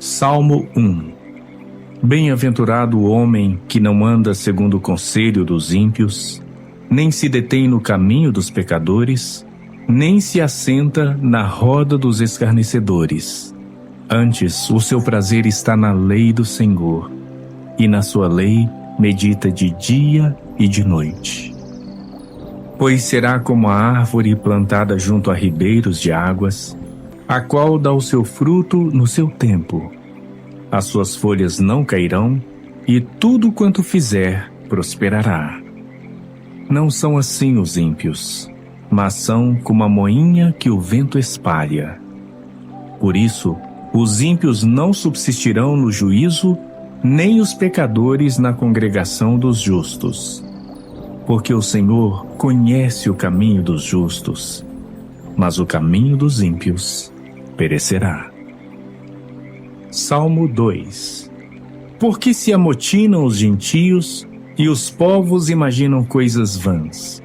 Salmo 1. Bem-aventurado o homem que não anda segundo o conselho dos ímpios, nem se detém no caminho dos pecadores, nem se assenta na roda dos escarnecedores. Antes, o seu prazer está na lei do Senhor, e na sua lei medita de dia e de noite. Pois será como a árvore plantada junto a ribeiros de águas, a qual dá o seu fruto no seu tempo. As suas folhas não cairão, e tudo quanto fizer prosperará. Não são assim os ímpios, mas são como a moinha que o vento espalha. Por isso, os ímpios não subsistirão no juízo, nem os pecadores na congregação dos justos. Porque o Senhor conhece o caminho dos justos, mas o caminho dos ímpios perecerá. Salmo 2. Porque se amotinam os gentios e os povos imaginam coisas vãs.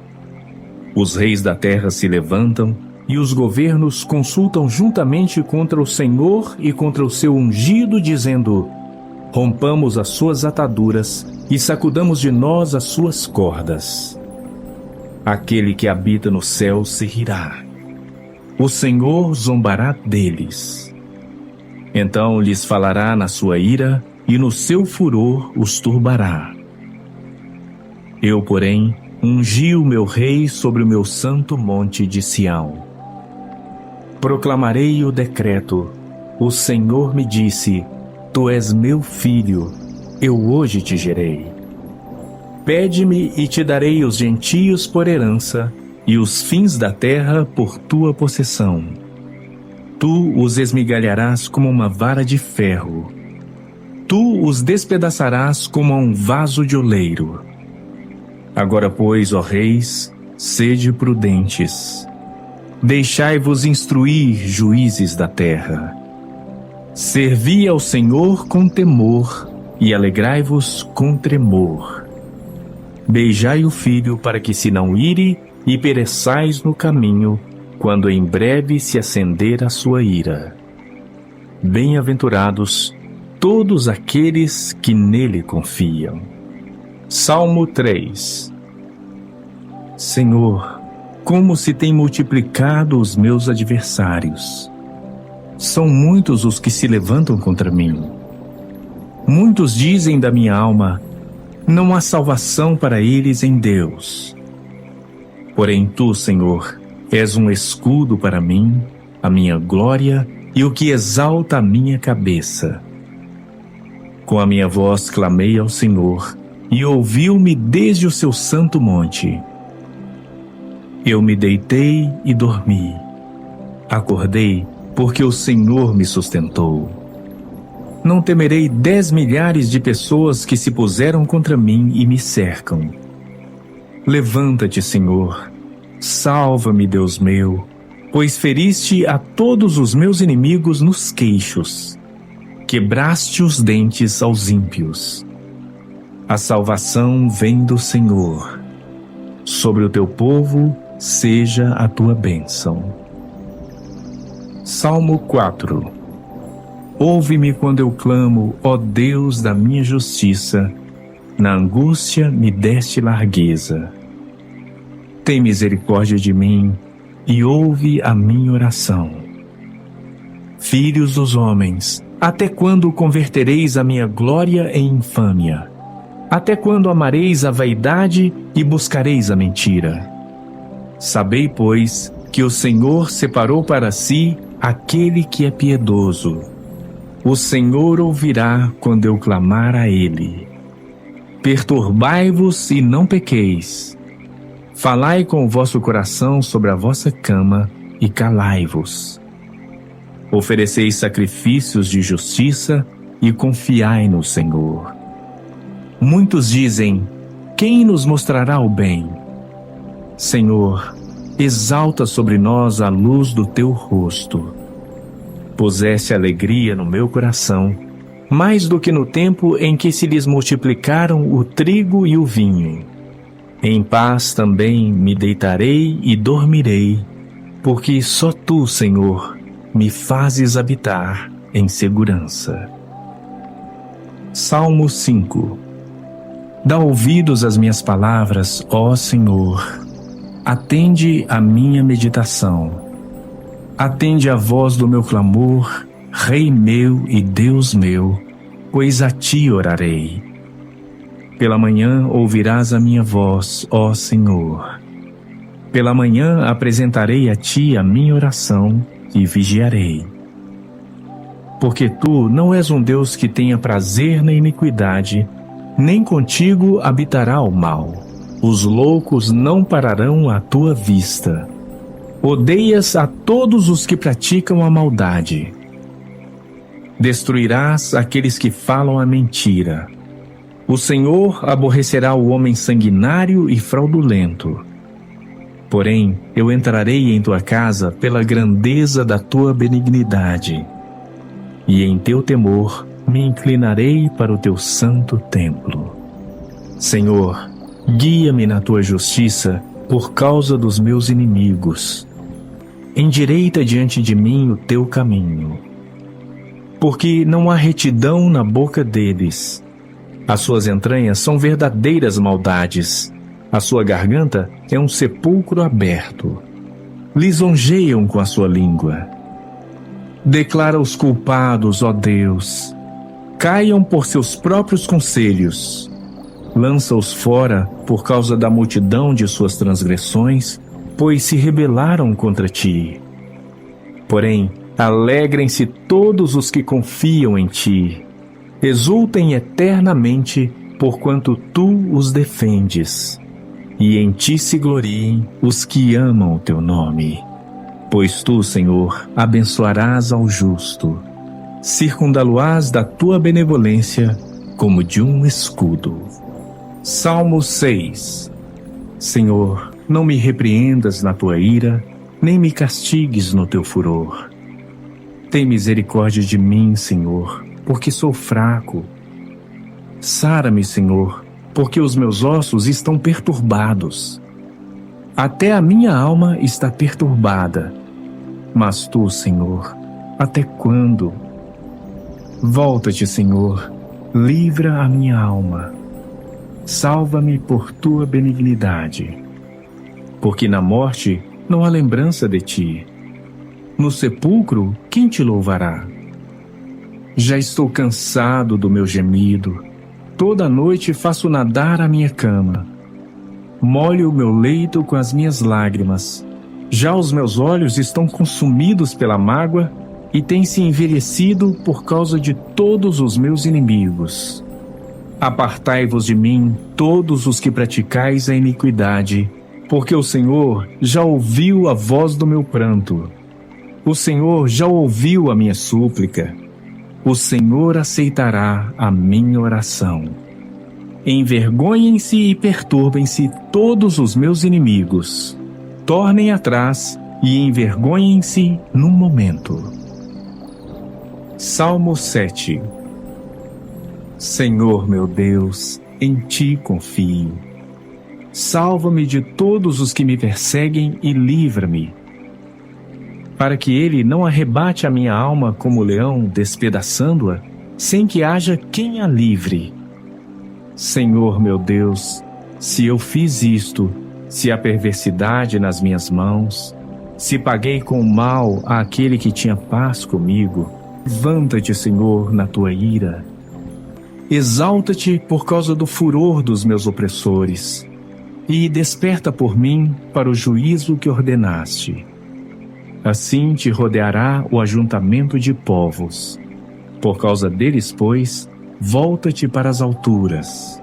Os reis da terra se levantam e os governos consultam juntamente contra o Senhor e contra o seu ungido, dizendo: rompamos as suas ataduras e sacudamos de nós as suas cordas. Aquele que habita no céu se rirá. O Senhor zombará deles. Então lhes falará na sua ira, e no seu furor os turbará. Eu, porém, ungi o meu rei sobre o meu santo monte de Sião. Proclamarei o decreto. O Senhor me disse: tu és meu filho, eu hoje te gerei. Pede-me e te darei os gentios por herança, e os fins da terra por tua possessão. Tu os esmigalharás como uma vara de ferro. Tu os despedaçarás como a um vaso de oleiro. Agora, pois, ó reis, sede prudentes. Deixai-vos instruir, juízes da terra. Servi ao Senhor com temor, e alegrai-vos com tremor. Beijai o filho para que se não ire, e pereçais no caminho, quando em breve se acender a sua ira. Bem-aventurados todos aqueles que nele confiam. Salmo 3. Senhor, como se têm multiplicado os meus adversários. São muitos os que se levantam contra mim. Muitos dizem da minha alma: não há salvação para eles em Deus. Porém tu, Senhor, és um escudo para mim, a minha glória e o que exalta a minha cabeça. Com a minha voz clamei ao Senhor, e ouviu-me desde o seu santo monte. Eu me deitei e dormi. Acordei, porque o Senhor me sustentou. Não temerei 10 milhares de pessoas que se puseram contra mim e me cercam. Levanta-te, Senhor. Salva-me, Deus meu, pois feriste a todos os meus inimigos nos queixos. Quebraste os dentes aos ímpios. A salvação vem do Senhor. Sobre o teu povo seja a tua bênção. Salmo 4. Ouve-me quando eu clamo, ó Deus da minha justiça. Na angústia me deste largueza. Tem misericórdia de mim e ouve a minha oração. Filhos dos homens, até quando convertereis a minha glória em infâmia? Até quando amareis a vaidade e buscareis a mentira? Sabei, pois, que o Senhor separou para si aquele que é piedoso. O Senhor ouvirá quando eu clamar a Ele. Perturbai-vos e não pequeis. Falai com o vosso coração sobre a vossa cama e calai-vos. Ofereceis sacrifícios de justiça e confiai no Senhor. Muitos dizem: quem nos mostrará o bem? Senhor, exalta sobre nós a luz do teu rosto. Puseste alegria no meu coração, mais do que no tempo em que se lhes multiplicaram o trigo e o vinho. Em paz também me deitarei e dormirei, porque só tu, Senhor, me fazes habitar em segurança. Salmo 5. Dá ouvidos às minhas palavras, ó Senhor. Atende à minha meditação. Atende à voz do meu clamor, Rei meu e Deus meu, pois a Ti orarei. Pela manhã ouvirás a minha voz, ó Senhor. Pela manhã apresentarei a Ti a minha oração e vigiarei. Porque Tu não és um Deus que tenha prazer na iniquidade, nem contigo habitará o mal. Os loucos não pararão à Tua vista. Odeias a todos os que praticam a maldade. Destruirás aqueles que falam a mentira. O Senhor aborrecerá o homem sanguinário e fraudulento. Porém, eu entrarei em tua casa pela grandeza da tua benignidade, e em teu temor me inclinarei para o teu santo templo. Senhor, guia-me na tua justiça por causa dos meus inimigos. Endireita diante de mim o teu caminho. Porque não há retidão na boca deles. As suas entranhas são verdadeiras maldades. A sua garganta é um sepulcro aberto. Lisonjeiam com a sua língua. Declara os culpados, ó Deus. Caiam por seus próprios conselhos. Lança-os fora por causa da multidão de suas transgressões, pois se rebelaram contra ti. Porém, alegrem-se todos os que confiam em ti. Exultem eternamente, porquanto tu os defendes. E em ti se gloriem os que amam o teu nome. Pois tu, Senhor, abençoarás ao justo. Circundá-lo-ás da tua benevolência como de um escudo. Salmo 6. Senhor, não me repreendas na tua ira, nem me castigues no teu furor. Tem misericórdia de mim, Senhor, porque sou fraco. Sara-me, Senhor, porque os meus ossos estão perturbados. Até a minha alma está perturbada. Mas tu, Senhor, até quando? Volta-te, Senhor, livra a minha alma. Salva-me por tua benignidade. Porque na morte não há lembrança de ti. No sepulcro, quem te louvará? Já estou cansado do meu gemido. Toda noite faço nadar a minha cama. Molho o meu leito com as minhas lágrimas. Já os meus olhos estão consumidos pela mágoa e têm-se envelhecido por causa de todos os meus inimigos. Apartai-vos de mim, todos os que praticais a iniquidade, porque o Senhor já ouviu a voz do meu pranto. O Senhor já ouviu a minha súplica. O Senhor aceitará a minha oração. Envergonhem-se e perturbem-se todos os meus inimigos. Tornem atrás e envergonhem-se num momento. Salmo 7. Senhor meu Deus, em ti confio. Salva-me de todos os que me perseguem e livra-me, para que ele não arrebate a minha alma como leão, despedaçando-a, sem que haja quem a livre. Senhor meu Deus, se eu fiz isto, se há perversidade nas minhas mãos, se paguei com o mal àquele que tinha paz comigo, levanta-te, Senhor, na tua ira. Exalta-te por causa do furor dos meus opressores, e desperta por mim para o juízo que ordenaste. Assim te rodeará o ajuntamento de povos. Por causa deles, pois, volta-te para as alturas.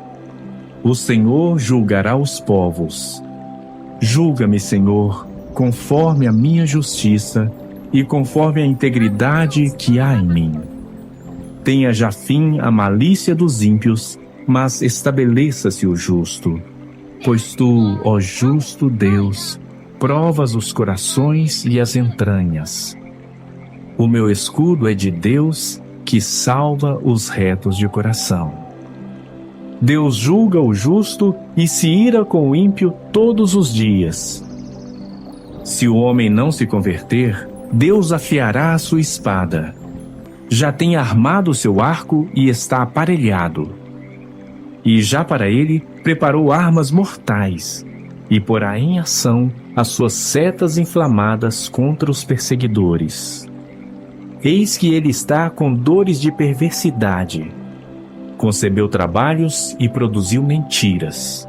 O Senhor julgará os povos. Julga-me, Senhor, conforme a minha justiça e conforme a integridade que há em mim. Tenha já fim a malícia dos ímpios, mas estabeleça-se o justo. Pois tu, ó justo Deus, provas os corações e as entranhas. O meu escudo é de Deus, que salva os retos de coração. Deus julga o justo e se ira com o ímpio todos os dias. Se o homem não se converter, Deus afiará a sua espada. já tem armado o seu arco e está aparelhado. E já para ele preparou armas mortais, e porá em ação as suas setas inflamadas contra os perseguidores. Eis que ele está com dores de perversidade. Concebeu trabalhos e produziu mentiras.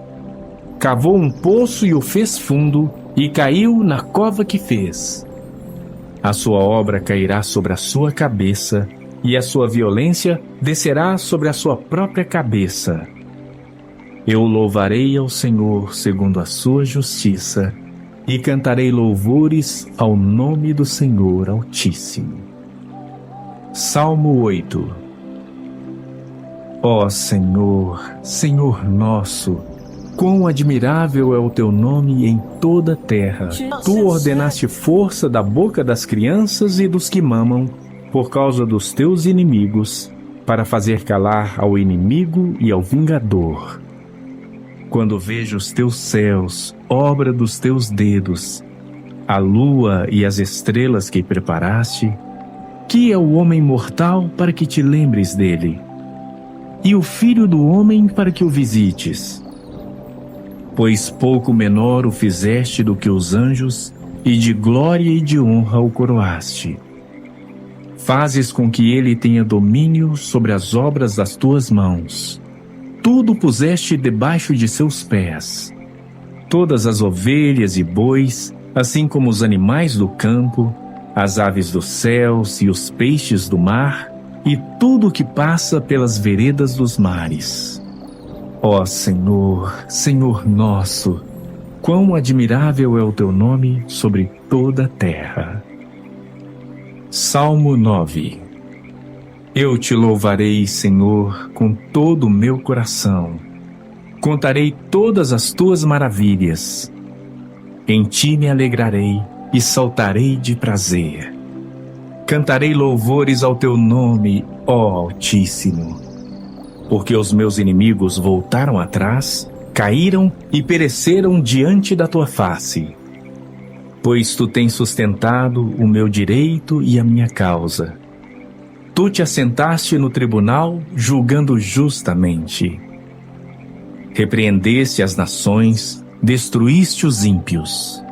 Cavou um poço e o fez fundo, e caiu na cova que fez. A sua obra cairá sobre a sua cabeça, e a sua violência descerá sobre a sua própria cabeça. Eu louvarei ao Senhor segundo a sua justiça, e cantarei louvores ao nome do Senhor Altíssimo. Salmo 8. Ó Senhor, Senhor nosso, quão admirável é o teu nome em toda a terra. Tu ordenaste força da boca das crianças e dos que mamam, por causa dos teus inimigos, para fazer calar ao inimigo e ao vingador. Quando vejo os teus céus, obra dos teus dedos, a lua e as estrelas que preparaste, que é o homem mortal para que te lembres dele, e o filho do homem para que o visites? Pois pouco menor o fizeste do que os anjos, e de glória e de honra o coroaste. Fazes com que ele tenha domínio sobre as obras das tuas mãos. Tudo puseste debaixo de seus pés. Todas as ovelhas e bois, assim como os animais do campo, as aves dos céus e os peixes do mar, e tudo o que passa pelas veredas dos mares. Ó Senhor, Senhor nosso, quão admirável é o teu nome sobre toda a terra. Salmo 9. Eu te louvarei, Senhor, com todo o meu coração. Contarei todas as tuas maravilhas. Em ti me alegrarei e saltarei de prazer. Cantarei louvores ao teu nome, ó Altíssimo. Porque os meus inimigos voltaram atrás, caíram e pereceram diante da tua face. Pois tu tens sustentado o meu direito e a minha causa. Tu te assentaste no tribunal, julgando justamente. Repreendeste as nações, destruíste os ímpios.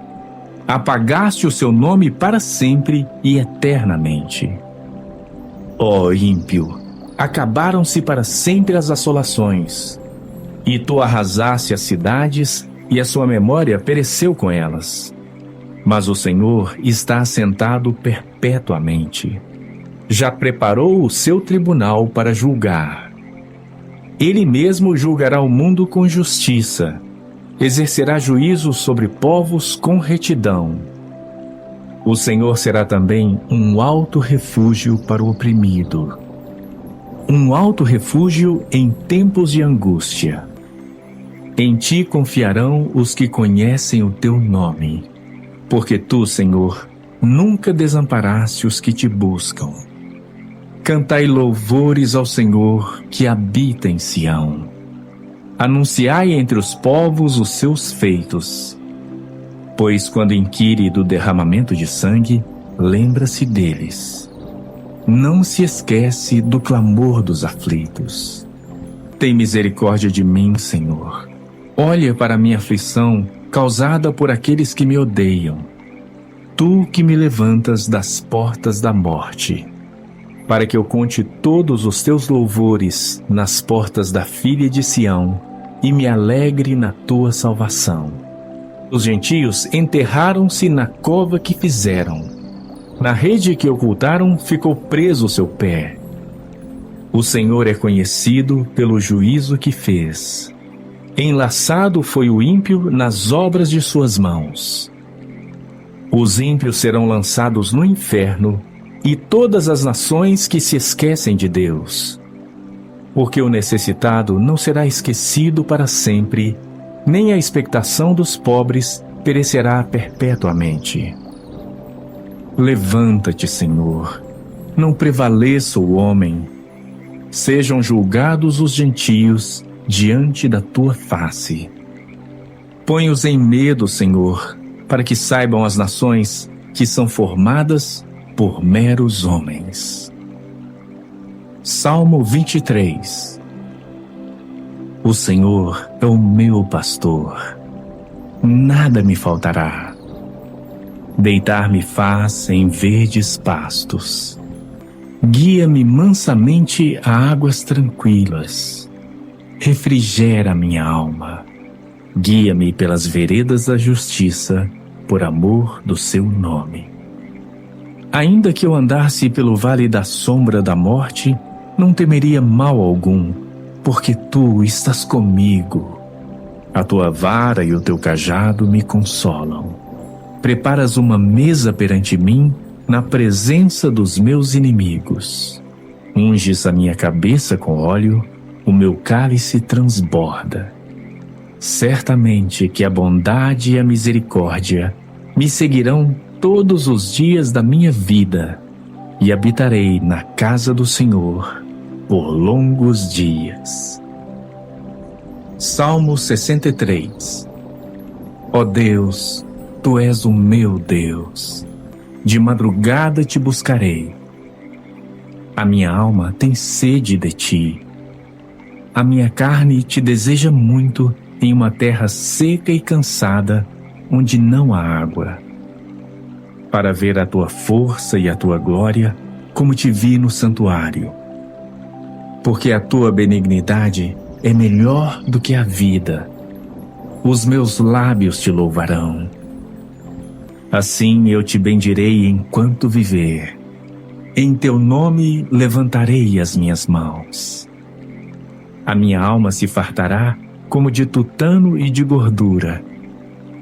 Apagaste o seu nome para sempre e eternamente. Ó ímpio, acabaram-se para sempre as assolações, e tu arrasaste as cidades, e a sua memória pereceu com elas. Mas o Senhor está assentado perpetuamente. Já preparou o seu tribunal para julgar. Ele mesmo julgará o mundo com justiça. Exercerá juízo sobre povos com retidão. O Senhor será também um alto refúgio para o oprimido, um alto refúgio em tempos de angústia. Em ti confiarão os que conhecem o teu nome, porque tu, Senhor, nunca desamparaste os que te buscam. Cantai louvores ao Senhor que habita em Sião. Anunciai entre os povos os seus feitos. Pois quando inquire do derramamento de sangue, lembra-se deles. Não se esquece do clamor dos aflitos. Tem misericórdia de mim, Senhor. Olha para a minha aflição, causada por aqueles que me odeiam. Tu que me levantas das portas da morte, para que eu conte todos os teus louvores nas portas da filha de Sião, e me alegre na tua salvação. Os gentios enterraram-se na cova que fizeram. Na rede que ocultaram ficou preso o seu pé. O Senhor é conhecido pelo juízo que fez. Enlaçado foi o ímpio nas obras de suas mãos. Os ímpios serão lançados no inferno, e todas as nações que se esquecem de Deus. Porque o necessitado não será esquecido para sempre, nem a expectação dos pobres perecerá perpetuamente. Levanta-te, Senhor, não prevaleça o homem. Sejam julgados os gentios diante da tua face. Põe-os em medo, Senhor, para que saibam as nações que são formadas por meros homens. Salmo 23. O Senhor é o meu pastor, nada me faltará. Deitar-me faz em verdes pastos. Guia-me mansamente a águas tranquilas. Refrigera minha alma. Guia-me pelas veredas da justiça, por amor do seu nome. Ainda que eu andasse pelo vale da sombra da morte, não temeria mal algum, porque tu estás comigo. A tua vara e o teu cajado me consolam. Preparas uma mesa perante mim, na presença dos meus inimigos. Unges a minha cabeça com óleo, o meu cálice transborda. Certamente que a bondade e a misericórdia me seguirão todos os dias da minha vida, e habitarei na casa do Senhor por longos dias. Salmo 63. Ó Deus, tu és o meu Deus. De madrugada te buscarei. A minha alma tem sede de ti. A minha carne te deseja muito em uma terra seca e cansada, onde não há água. Para ver a tua força e a tua glória, como te vi no santuário. Porque a tua benignidade é melhor do que a vida. Os meus lábios te louvarão. Assim eu te bendirei enquanto viver. Em teu nome levantarei as minhas mãos. A minha alma se fartará como de tutano e de gordura,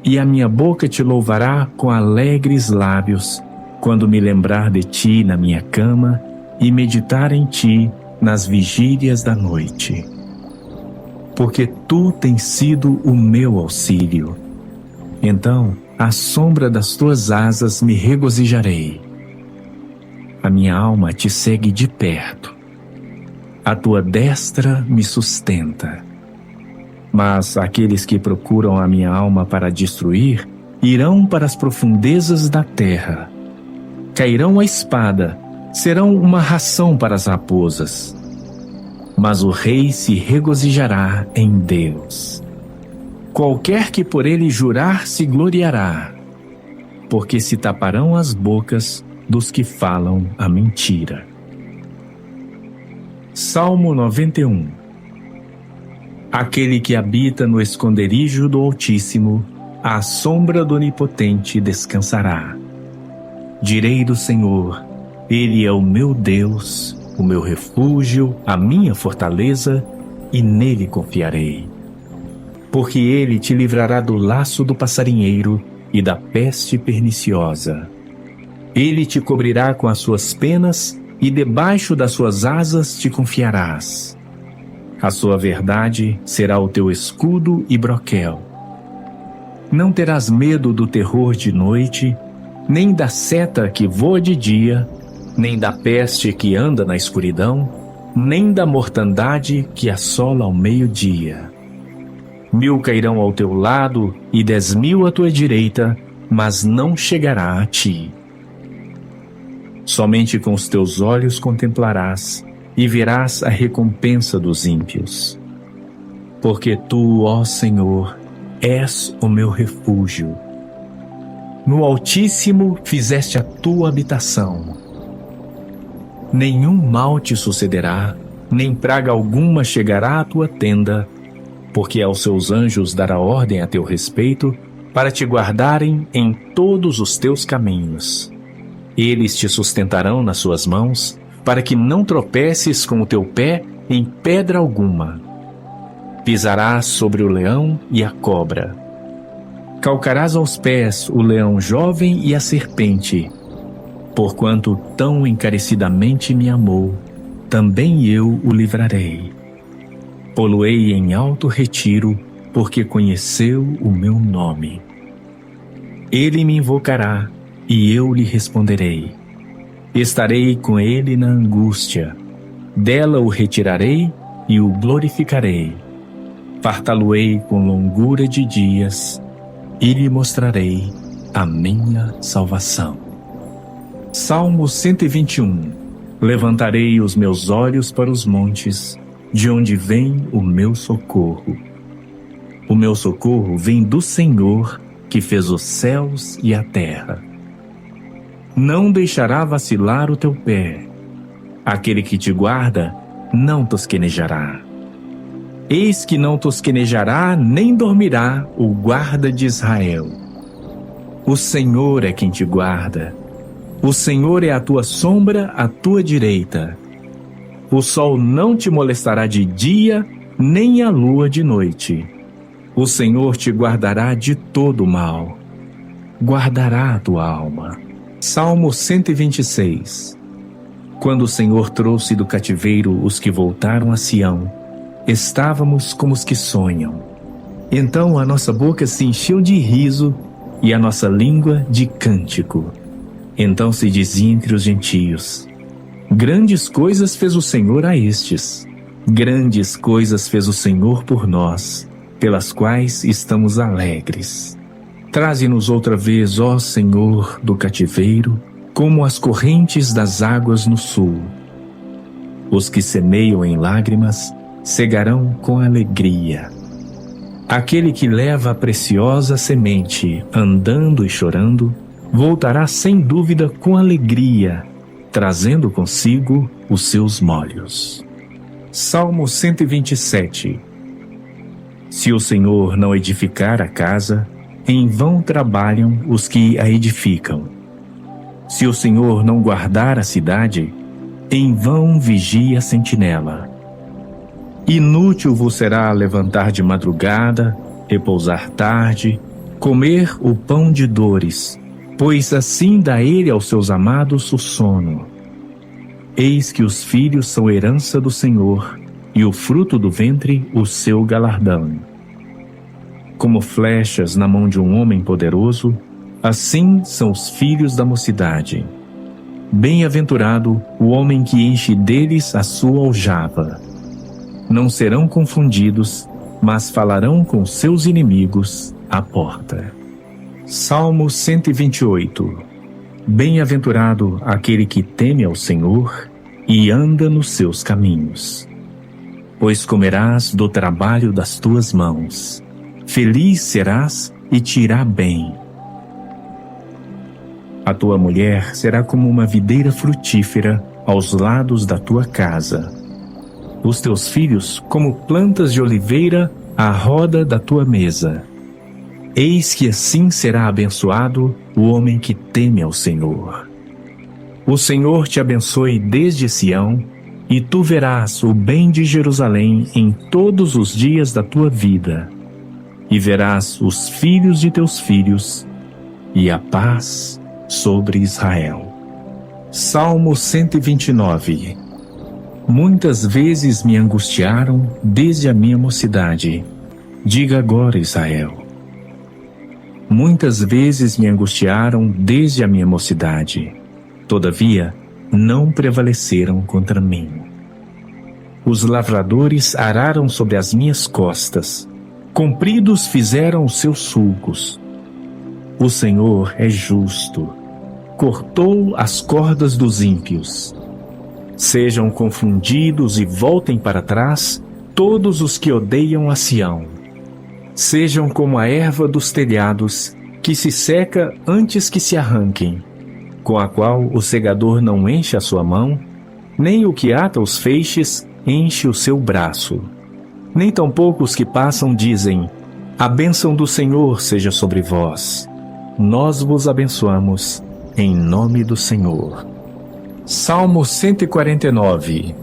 e a minha boca te louvará com alegres lábios, quando me lembrar de ti na minha cama e meditar em ti nas vigílias da noite. Porque tu tens sido o meu auxílio. Então, à sombra das tuas asas me regozijarei. A minha alma te segue de perto. A tua destra me sustenta. Mas aqueles que procuram a minha alma para destruir, irão para as profundezas da terra. Cairão a espada, serão uma ração para as raposas. Mas o rei se regozijará em Deus. Qualquer que por ele jurar se gloriará, porque se taparão as bocas dos que falam a mentira. Salmo 91. Aquele que habita no esconderijo do Altíssimo, à sombra do Onipotente descansará. Direi do Senhor, Ele é o meu Deus, o meu refúgio, a minha fortaleza, e nele confiarei. Porque ele te livrará do laço do passarinheiro e da peste perniciosa. Ele te cobrirá com as suas penas, e debaixo das suas asas te confiarás. A sua verdade será o teu escudo e broquel. Não terás medo do terror de noite, nem da seta que voa de dia, nem da peste que anda na escuridão, nem da mortandade que assola ao meio-dia. 1000 cairão ao teu lado e 10.000 à tua direita, mas não chegará a ti. Somente com os teus olhos contemplarás e verás a recompensa dos ímpios. Porque tu, ó Senhor, és o meu refúgio. No Altíssimo fizeste a tua habitação. Nenhum mal te sucederá, nem praga alguma chegará à tua tenda, porque aos seus anjos dará ordem a teu respeito, para te guardarem em todos os teus caminhos. Eles te sustentarão nas suas mãos, para que não tropeces com o teu pé em pedra alguma. Pisarás sobre o leão e a cobra. Calcarás aos pés o leão jovem e a serpente. Porquanto tão encarecidamente me amou, também eu o livrarei. Pô-lo-ei em alto retiro, porque conheceu o meu nome. Ele me invocará, e eu lhe responderei. Estarei com ele na angústia. Dela o retirarei e o glorificarei. Fartá-lo-ei com longura de dias, e lhe mostrarei a minha salvação. Salmo 121. Levantarei os meus olhos para os montes, de onde vem o meu socorro. O meu socorro vem do Senhor, que fez os céus e a terra. Não deixará vacilar o teu pé. Aquele que te guarda não tosquenejará. Eis que não tosquenejará nem dormirá o guarda de Israel. O Senhor é quem te guarda. O Senhor é a tua sombra à tua direita. O sol não te molestará de dia, nem a lua de noite. O Senhor te guardará de todo mal. Guardará a tua alma. Salmo 126. Quando o Senhor trouxe do cativeiro os que voltaram a Sião, estávamos como os que sonham. Então a nossa boca se encheu de riso e a nossa língua de cântico. Então se dizia entre os gentios: grandes coisas fez o Senhor a estes. Grandes coisas fez o Senhor por nós, pelas quais estamos alegres. Traze-nos outra vez, ó Senhor, do cativeiro, como as correntes das águas no sul. Os que semeiam em lágrimas cegarão com alegria. Aquele que leva a preciosa semente, andando e chorando, voltará sem dúvida com alegria, trazendo consigo os seus molhos. Salmo 127. Se o Senhor não edificar a casa, em vão trabalham os que a edificam. Se o Senhor não guardar a cidade, em vão vigia a sentinela. Inútil vos será levantar de madrugada, repousar tarde, comer o pão de dores, pois assim dá ele aos seus amados o sono. Eis que os filhos são herança do Senhor, e o fruto do ventre o seu galardão. Como flechas na mão de um homem poderoso, assim são os filhos da mocidade. Bem-aventurado o homem que enche deles a sua aljava. Não serão confundidos, mas falarão com seus inimigos à porta. Salmo 128. Bem-aventurado aquele que teme ao Senhor e anda nos seus caminhos. Pois comerás do trabalho das tuas mãos. Feliz serás e te irá bem. A tua mulher será como uma videira frutífera aos lados da tua casa. Os teus filhos como plantas de oliveira à roda da tua mesa. Eis que assim será abençoado o homem que teme ao Senhor. O Senhor te abençoe desde Sião, e tu verás o bem de Jerusalém em todos os dias da tua vida, e verás os filhos de teus filhos, e a paz sobre Israel. Salmo 129. Muitas vezes me angustiaram desde a minha mocidade. Diga agora, Israel. Muitas vezes me angustiaram desde a minha mocidade. Todavia, não prevaleceram contra mim. Os lavradores araram sobre as minhas costas. Compridos fizeram os seus sulcos. O Senhor é justo. Cortou as cordas dos ímpios. Sejam confundidos e voltem para trás todos os que odeiam a Sião. Sejam como a erva dos telhados, que se seca antes que se arranquem, com a qual o segador não enche a sua mão, nem o que ata os feixes enche o seu braço. Nem tampouco os que passam dizem: a bênção do Senhor seja sobre vós. Nós vos abençoamos, em nome do Senhor. Salmo 149.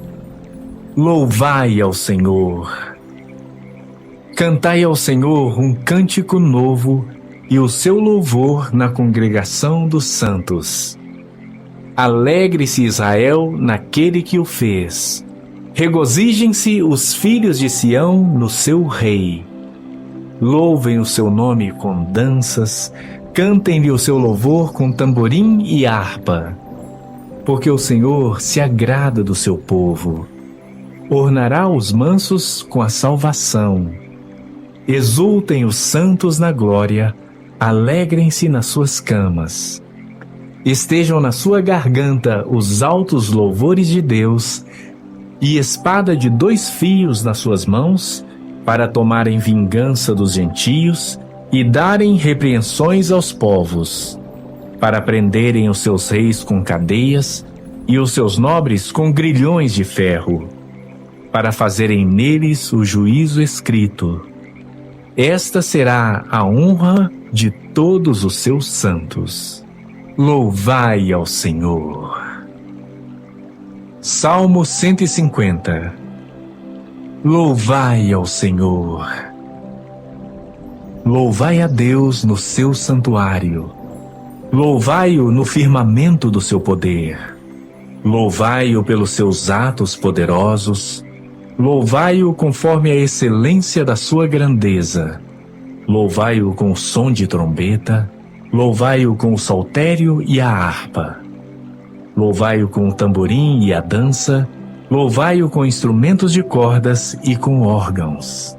Louvai ao Senhor. Cantai ao Senhor um cântico novo, e o seu louvor na congregação dos santos. Alegre-se Israel naquele que o fez. Regozijem-se os filhos de Sião no seu rei. Louvem o seu nome com danças, cantem-lhe o seu louvor com tamborim e harpa. Porque o Senhor se agrada do seu povo. Ornará os mansos com a salvação. Exultem os santos na glória, alegrem-se nas suas camas. Estejam na sua garganta os altos louvores de Deus, e espada de 2 fios nas suas mãos, para tomarem vingança dos gentios e darem repreensões aos povos, para prenderem os seus reis com cadeias e os seus nobres com grilhões de ferro, para fazerem neles o juízo escrito. Esta será a honra de todos os seus santos. Louvai ao Senhor. Salmo 150. Louvai ao Senhor. Louvai a Deus no seu santuário. Louvai-o no firmamento do seu poder. Louvai-o pelos seus atos poderosos. Louvai-o conforme a excelência da sua grandeza. Louvai-o com o som de trombeta. Louvai-o com o saltério e a harpa. Louvai-o com o tamborim e a dança. Louvai-o com instrumentos de cordas e com órgãos.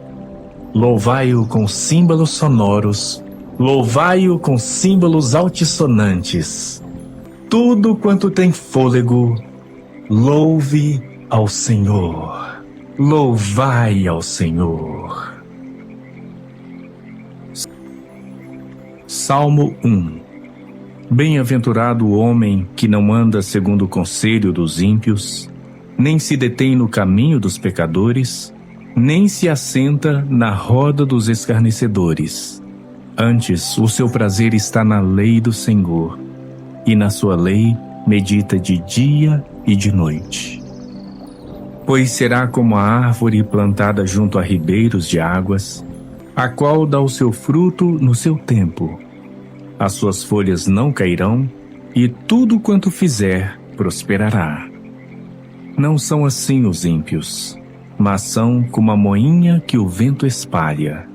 Louvai-o com símbolos sonoros. Louvai-o com símbolos altissonantes. Tudo quanto tem fôlego, louve ao Senhor. Louvai ao Senhor. Salmo 1. Bem-aventurado o homem que não anda segundo o conselho dos ímpios, nem se detém no caminho dos pecadores, nem se assenta na roda dos escarnecedores. Antes, o seu prazer está na lei do Senhor, e na sua lei medita de dia e de noite. Pois será como a árvore plantada junto a ribeiros de águas, a qual dá o seu fruto no seu tempo. As suas folhas não cairão, e tudo quanto fizer prosperará. Não são assim os ímpios, mas são como a moinha que o vento espalha.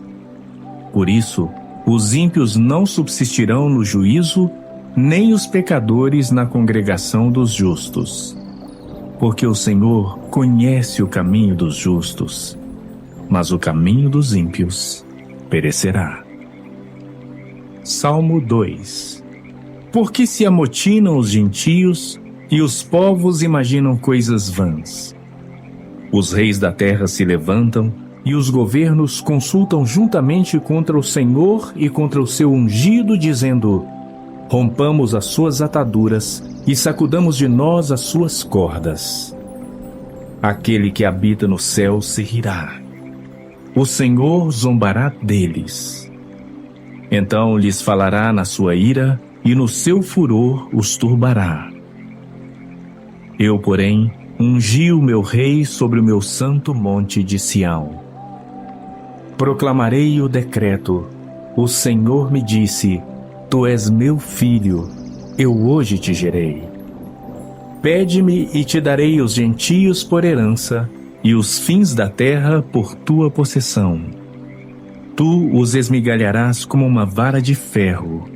Por isso, os ímpios não subsistirão no juízo, nem os pecadores na congregação dos justos. Porque o Senhor conhece o caminho dos justos, mas o caminho dos ímpios perecerá. Salmo 2. Porque se amotinam os gentios e os povos imaginam coisas vãs. Os reis da terra se levantam e os governos consultam juntamente contra o Senhor e contra o seu ungido, dizendo: rompamos as suas ataduras e sacudamos de nós as suas cordas. Aquele que habita no céu se rirá. O Senhor zombará deles. Então lhes falará na sua ira, e no seu furor os turbará. Eu, porém, ungi o meu rei sobre o meu santo monte de Sião. Proclamarei o decreto. O Senhor me disse: tu és meu filho, eu hoje te gerei. Pede-me e te darei os gentios por herança, e os fins da terra por tua possessão. Tu os esmigalharás como uma vara de ferro.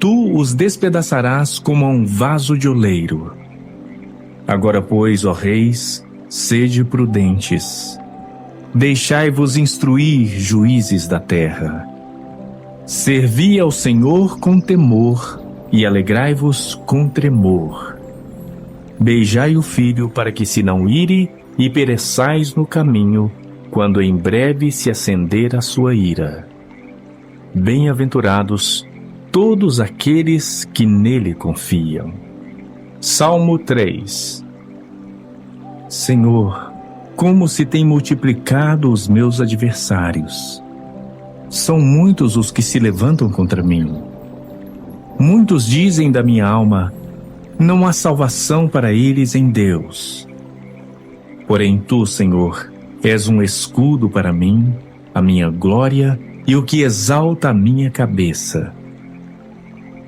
Tu os despedaçarás como a um vaso de oleiro. Agora, pois, ó reis, sede prudentes. Deixai-vos instruir, juízes da terra. Servi ao Senhor com temor, e alegrai-vos com tremor. Beijai o filho para que se não ire, e pereçais no caminho, quando em breve se acender a sua ira. Bem-aventurados todos aqueles que nele confiam. Salmo 3. Senhor, como se têm multiplicado os meus adversários. São muitos os que se levantam contra mim. Muitos dizem da minha alma: não há salvação para eles em Deus. Porém tu, Senhor, és um escudo para mim, a minha glória e o que exalta a minha cabeça.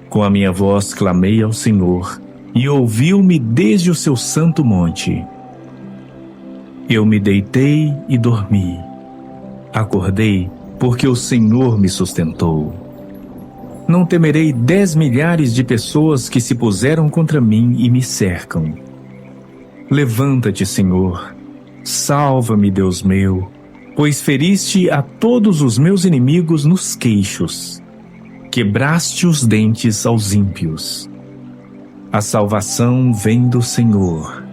Com a minha voz clamei ao Senhor, e ouviu-me desde o seu santo monte. Eu me deitei e dormi. Acordei, porque o Senhor me sustentou. Não temerei 10 milhares de pessoas que se puseram contra mim e me cercam. Levanta-te, Senhor. Salva-me, Deus meu, pois feriste a todos os meus inimigos nos queixos. Quebraste os dentes aos ímpios. A salvação vem do Senhor.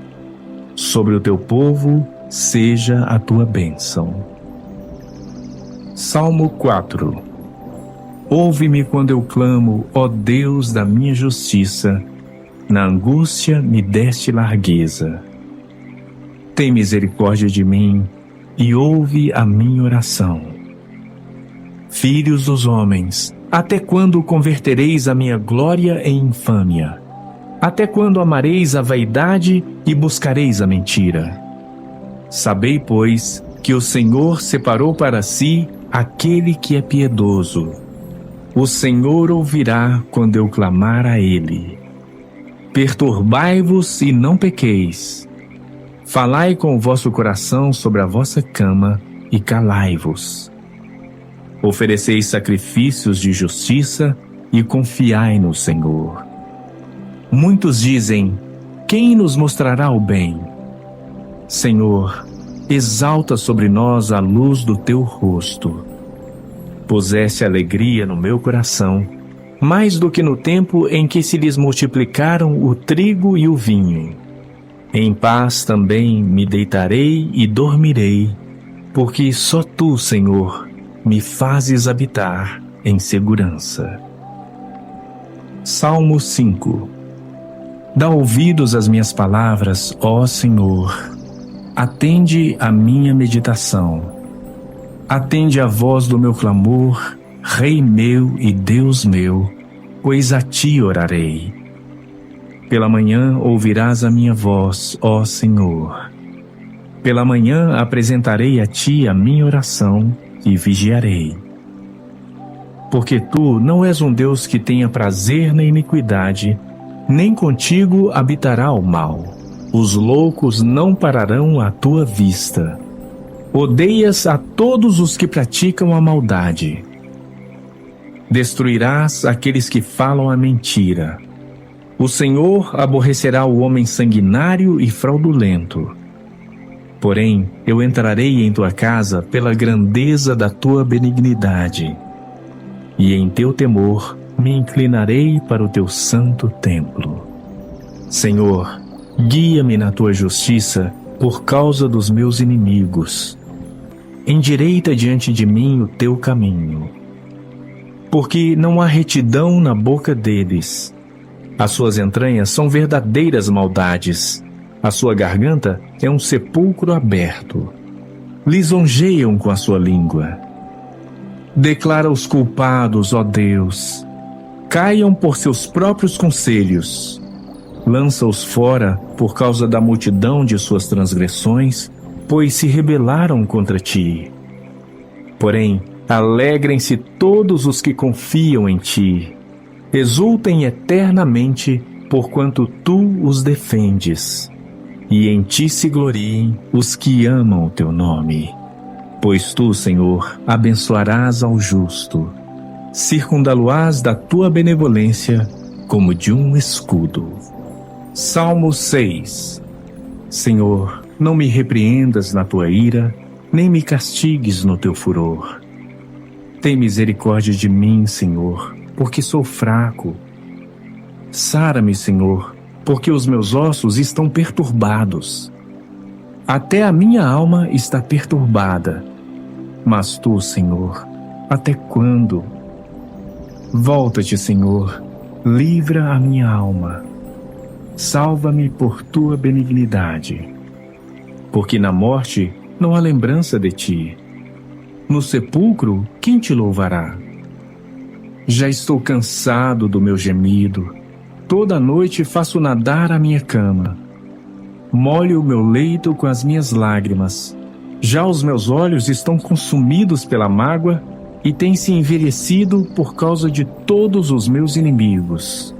Sobre o teu povo seja a tua bênção. Salmo 4. Ouve-me quando eu clamo, ó Deus da minha justiça. Na angústia me deste largueza. Tem misericórdia de mim e ouve a minha oração. Filhos dos homens, até quando convertereis a minha glória em infâmia? Até quando amareis a vaidade e buscareis a mentira? Sabei, pois, que o Senhor separou para si aquele que é piedoso. O Senhor ouvirá quando eu clamar a Ele. Perturbai-vos e não pequeis. Falai com o vosso coração sobre a vossa cama e calai-vos. Ofereceis sacrifícios de justiça e confiai no Senhor. Muitos dizem: quem nos mostrará o bem? Senhor, exalta sobre nós a luz do teu rosto. Puseste alegria no meu coração, mais do que no tempo em que se lhes multiplicaram o trigo e o vinho. Em paz também me deitarei e dormirei, porque só tu, Senhor, me fazes habitar em segurança. Salmo 5. Dá ouvidos às minhas palavras, ó Senhor. Atende a minha meditação. Atende a voz do meu clamor, Rei meu e Deus meu, pois a ti orarei. Pela manhã ouvirás a minha voz, ó Senhor. Pela manhã apresentarei a ti a minha oração e vigiarei. Porque tu não és um Deus que tenha prazer na iniquidade, nem contigo habitará o mal. Os loucos não pararão à tua vista. Odeias a todos os que praticam a maldade. Destruirás aqueles que falam a mentira. O Senhor aborrecerá o homem sanguinário e fraudulento. Porém, eu entrarei em tua casa pela grandeza da tua benignidade, e em teu temor me inclinarei para o teu santo templo. Senhor, guia-me na tua justiça por causa dos meus inimigos. Endireita diante de mim o teu caminho. Porque não há retidão na boca deles. As suas entranhas são verdadeiras maldades. A sua garganta é um sepulcro aberto. Lisonjeiam com a sua língua. Declara os culpados, ó Deus. Caiam por seus próprios conselhos. Lança-os fora por causa da multidão de suas transgressões, pois se rebelaram contra ti. Porém, alegrem-se todos os que confiam em ti. Exultem eternamente, porquanto tu os defendes. E em ti se gloriem os que amam o teu nome. Pois tu, Senhor, abençoarás ao justo. Circundá-lo-ás da tua benevolência como de um escudo. Salmo 6. Senhor, não me repreendas na tua ira, nem me castigues no teu furor. Tem misericórdia de mim, Senhor, porque sou fraco. Sara-me, Senhor, porque os meus ossos estão perturbados. Até a minha alma está perturbada. Mas tu, Senhor, até quando? Volta-te, Senhor, livra a minha alma. Salva-me por tua benignidade. Porque na morte não há lembrança de ti. No sepulcro, quem te louvará? Já estou cansado do meu gemido. Toda noite faço nadar a minha cama. Molho o meu leito com as minhas lágrimas. Já os meus olhos estão consumidos pela mágoa e têm se envelhecido por causa de todos os meus inimigos.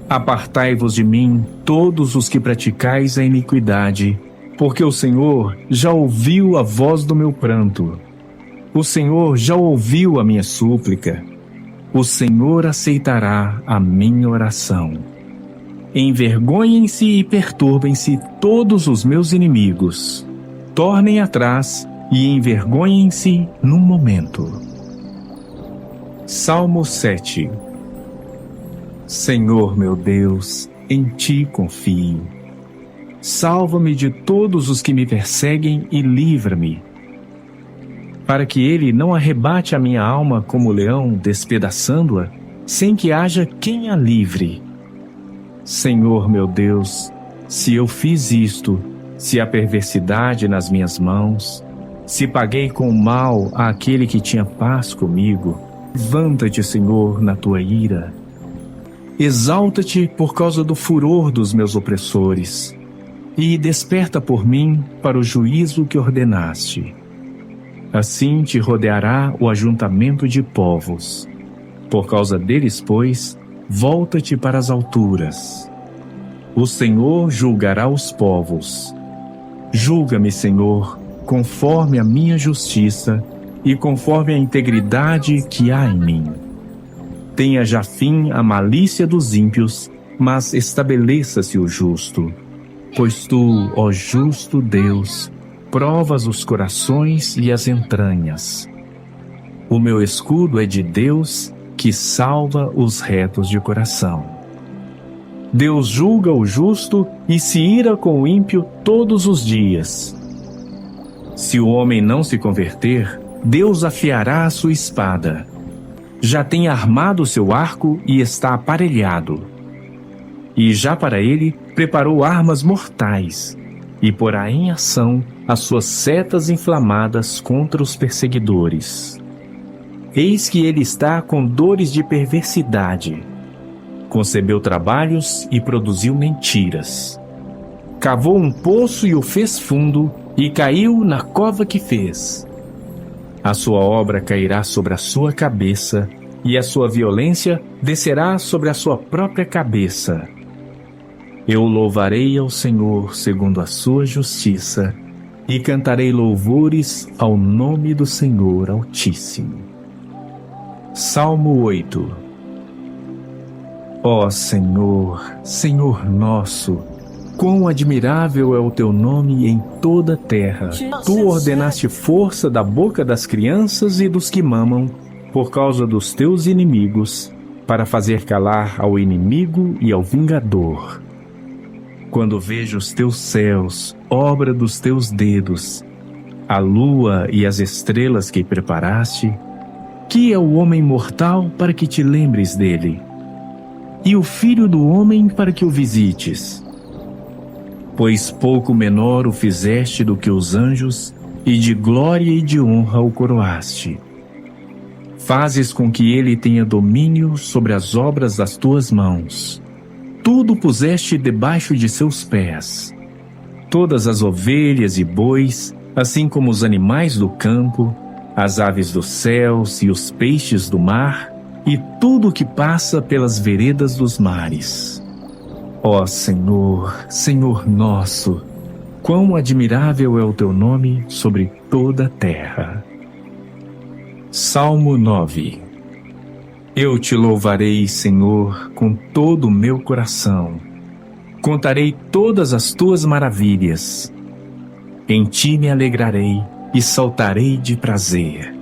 Apartai-vos de mim, todos os que praticais a iniquidade, porque o Senhor já ouviu a voz do meu pranto. O Senhor já ouviu a minha súplica. O Senhor aceitará a minha oração. Envergonhem-se e perturbem-se todos os meus inimigos. Tornem atrás e envergonhem-se num momento. Salmo 7. Senhor meu Deus, em ti confio. Salva-me de todos os que me perseguem e livra-me, para que ele não arrebate a minha alma como leão, despedaçando-a, sem que haja quem a livre. Senhor meu Deus, se eu fiz isto, se há perversidade nas minhas mãos, se paguei com mal àquele que tinha paz comigo, levanta-te, Senhor, na tua ira. Exalta-te por causa do furor dos meus opressores, e desperta por mim para o juízo que ordenaste. Assim te rodeará o ajuntamento de povos. Por causa deles, pois, volta-te para as alturas. O Senhor julgará os povos. Julga-me, Senhor, conforme a minha justiça e conforme a integridade que há em mim. Tenha já fim a malícia dos ímpios, mas estabeleça-se o justo. Pois tu, ó justo Deus, provas os corações e as entranhas. O meu escudo é de Deus, que salva os retos de coração. Deus julga o justo e se ira com o ímpio todos os dias. Se o homem não se converter, Deus afiará a sua espada. Já tem armado o seu arco e está aparelhado. E já para ele preparou armas mortais, e porá em ação as suas setas inflamadas contra os perseguidores. Eis que ele está com dores de perversidade. Concebeu trabalhos e produziu mentiras. Cavou um poço e o fez fundo, e caiu na cova que fez. A sua obra cairá sobre a sua cabeça, e a sua violência descerá sobre a sua própria cabeça. Eu louvarei ao Senhor segundo a sua justiça, e cantarei louvores ao nome do Senhor Altíssimo. Salmo 8. Ó Senhor, Senhor nosso, quão admirável é o teu nome em toda a terra. Tu ordenaste força da boca das crianças e dos que mamam, por causa dos teus inimigos, para fazer calar ao inimigo e ao vingador. Quando vejo os teus céus, obra dos teus dedos, a lua e as estrelas que preparaste, que é o homem mortal para que te lembres dele, e o filho do homem para que o visites? Pois pouco menor o fizeste do que os anjos, e de glória e de honra o coroaste. Fazes com que ele tenha domínio sobre as obras das tuas mãos. Tudo puseste debaixo de seus pés. Todas as ovelhas e bois, assim como os animais do campo, as aves dos céus e os peixes do mar, e tudo o que passa pelas veredas dos mares. Ó Senhor, Senhor nosso, quão admirável é o teu nome sobre toda a terra. Salmo 9. Eu te louvarei, Senhor, com todo o meu coração. Contarei todas as tuas maravilhas. Em ti me alegrarei e saltarei de prazer.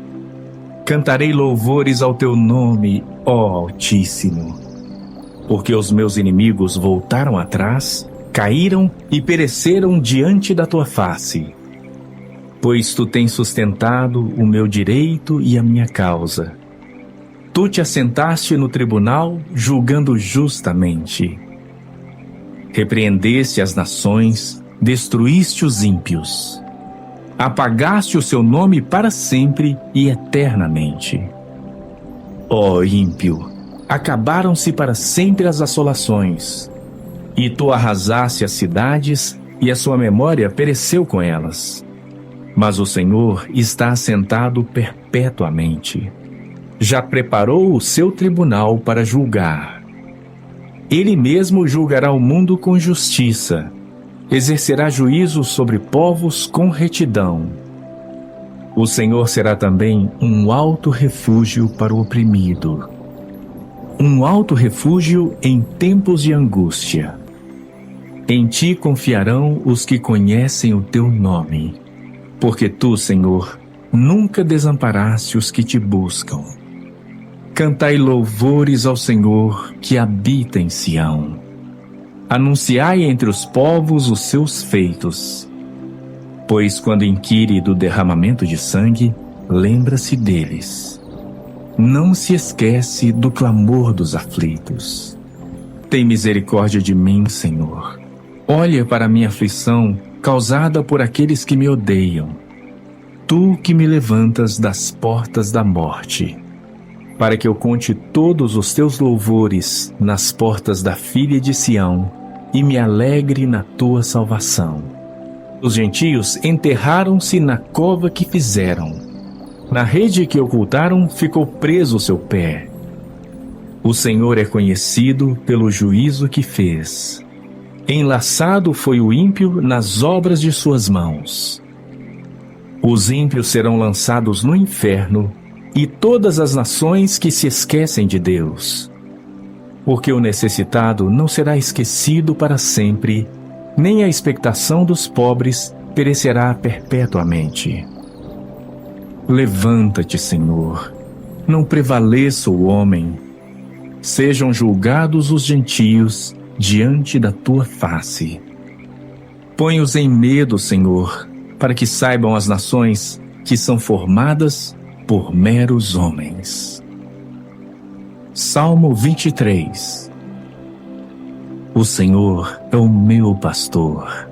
Cantarei louvores ao teu nome, ó Altíssimo. Porque os meus inimigos voltaram atrás, caíram e pereceram diante da tua face. Pois tu tens sustentado o meu direito e a minha causa. Tu te assentaste no tribunal, julgando justamente. Repreendeste as nações, destruíste os ímpios. Apagaste o seu nome para sempre e eternamente. Ó ímpio, acabaram-se para sempre as assolações. E tu arrasaste as cidades, e a sua memória pereceu com elas. Mas o Senhor está assentado perpetuamente. Já preparou o seu tribunal para julgar. Ele mesmo julgará o mundo com justiça. Exercerá juízo sobre povos com retidão. O Senhor será também um alto refúgio para o oprimido. Um alto refúgio em tempos de angústia. Em ti confiarão os que conhecem o teu nome. Porque tu, Senhor, nunca desamparaste os que te buscam. Cantai louvores ao Senhor que habita em Sião. Anunciai entre os povos os seus feitos. Pois quando inquire do derramamento de sangue, lembra-se deles. Não se esquece do clamor dos aflitos. Tem misericórdia de mim, Senhor. Olha para a minha aflição causada por aqueles que me odeiam. Tu que me levantas das portas da morte, para que eu conte todos os teus louvores nas portas da filha de Sião e me alegre na tua salvação. Os gentios enterraram-se na cova que fizeram. Na rede que ocultaram ficou preso o seu pé. O Senhor é conhecido pelo juízo que fez. Enlaçado foi o ímpio nas obras de suas mãos. Os ímpios serão lançados no inferno, e todas as nações que se esquecem de Deus. Porque o necessitado não será esquecido para sempre, nem a expectação dos pobres perecerá perpetuamente. Levanta-te, Senhor, não prevaleça o homem. Sejam julgados os gentios diante da tua face. Põe-os em medo, Senhor, para que saibam as nações que são formadas por meros homens. Salmo 23. O Senhor é o meu pastor,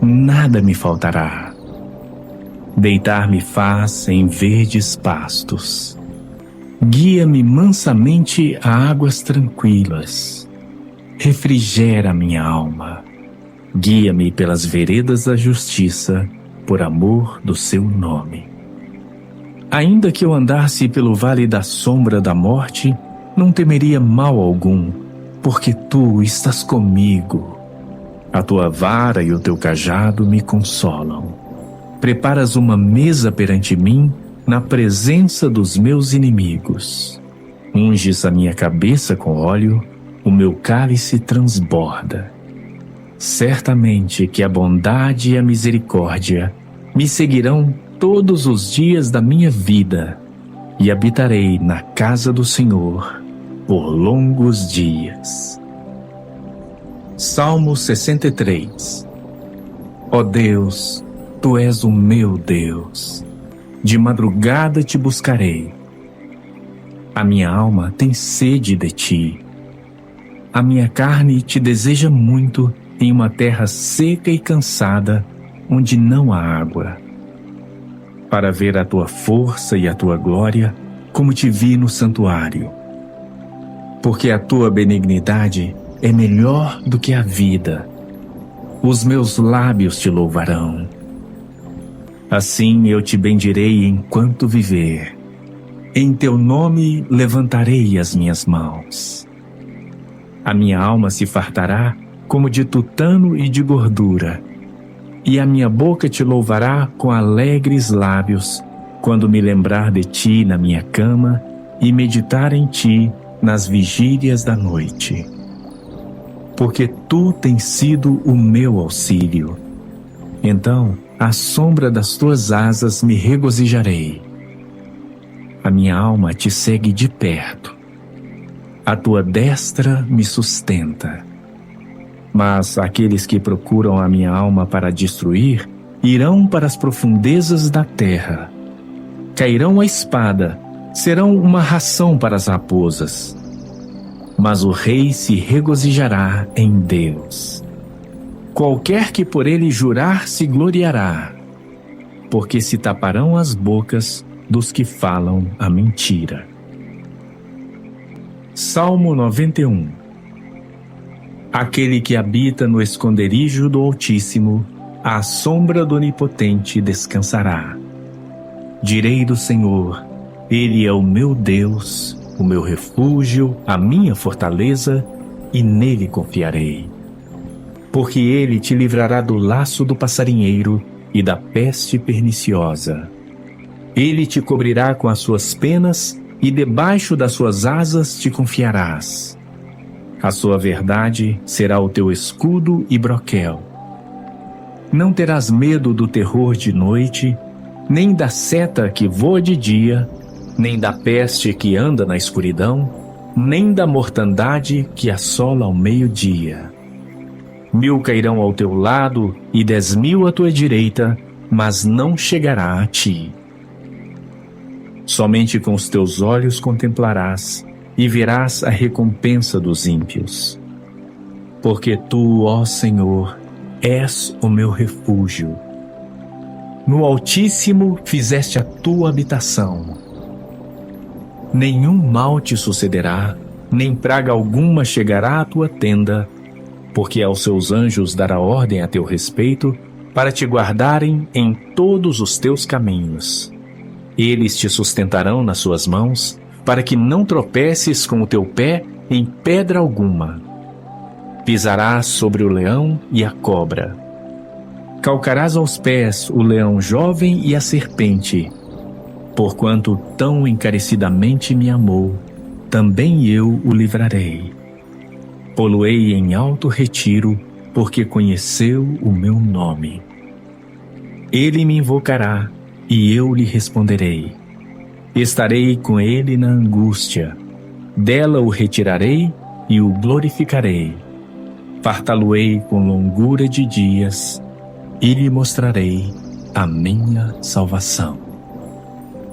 nada me faltará. Deitar-me faz em verdes pastos. Guia-me mansamente a águas tranquilas. Refrigera minha alma. Guia-me pelas veredas da justiça, por amor do seu nome. Ainda que eu andasse pelo vale da sombra da morte, não temeria mal algum, porque tu estás comigo. A tua vara e o teu cajado me consolam. Preparas uma mesa perante mim, na presença dos meus inimigos. Unges a minha cabeça com óleo, o meu cálice transborda. Certamente que a bondade e a misericórdia me seguirão todos os dias da minha vida, e habitarei na casa do Senhor por longos dias. Salmo 63. Ó Deus, tu és o meu Deus. De madrugada te buscarei. A minha alma tem sede de ti. A minha carne te deseja muito em uma terra seca e cansada, onde não há água. Para ver a tua força e a tua glória, como te vi no santuário. Porque a tua benignidade é melhor do que a vida. Os meus lábios te louvarão. Assim eu te bendirei enquanto viver. Em teu nome levantarei as minhas mãos. A minha alma se fartará como de tutano e de gordura, e a minha boca te louvará com alegres lábios, quando me lembrar de ti na minha cama e meditar em ti nas vigílias da noite. Porque tu tens sido o meu auxílio. Então, à sombra das tuas asas me regozijarei. A minha alma te segue de perto. A tua destra me sustenta. Mas aqueles que procuram a minha alma para destruir, irão para as profundezas da terra. Cairão a espada, serão uma ração para as raposas. Mas o rei se regozijará em Deus. Qualquer que por ele jurar se gloriará, porque se taparão as bocas dos que falam a mentira. Salmo 91. Aquele que habita no esconderijo do Altíssimo, à sombra do Onipotente descansará. Direi do Senhor, Ele é o meu Deus, o meu refúgio, a minha fortaleza, e nele confiarei. Porque ele te livrará do laço do passarinheiro e da peste perniciosa. Ele te cobrirá com as suas penas, e debaixo das suas asas te confiarás. A sua verdade será o teu escudo e broquel. Não terás medo do terror de noite, nem da seta que voa de dia, nem da peste que anda na escuridão, nem da mortandade que assola ao meio-dia. 1000 cairão ao teu lado e 10.000 à tua direita, mas não chegará a ti. Somente com os teus olhos contemplarás e verás a recompensa dos ímpios. Porque tu, ó Senhor, és o meu refúgio. No Altíssimo fizeste a tua habitação. Nenhum mal te sucederá, nem praga alguma chegará à tua tenda, porque aos seus anjos dará ordem a teu respeito, para te guardarem em todos os teus caminhos. Eles te sustentarão nas suas mãos, para que não tropeces com o teu pé em pedra alguma. Pisarás sobre o leão e a cobra. Calcarás aos pés o leão jovem e a serpente. Porquanto tão encarecidamente me amou, também eu o livrarei. Pô-lo-ei em alto retiro, porque conheceu o meu nome. Ele me invocará, e eu lhe responderei. Estarei com ele na angústia. Dela o retirarei e o glorificarei. Fartá-lo-ei com longura de dias, e lhe mostrarei a minha salvação.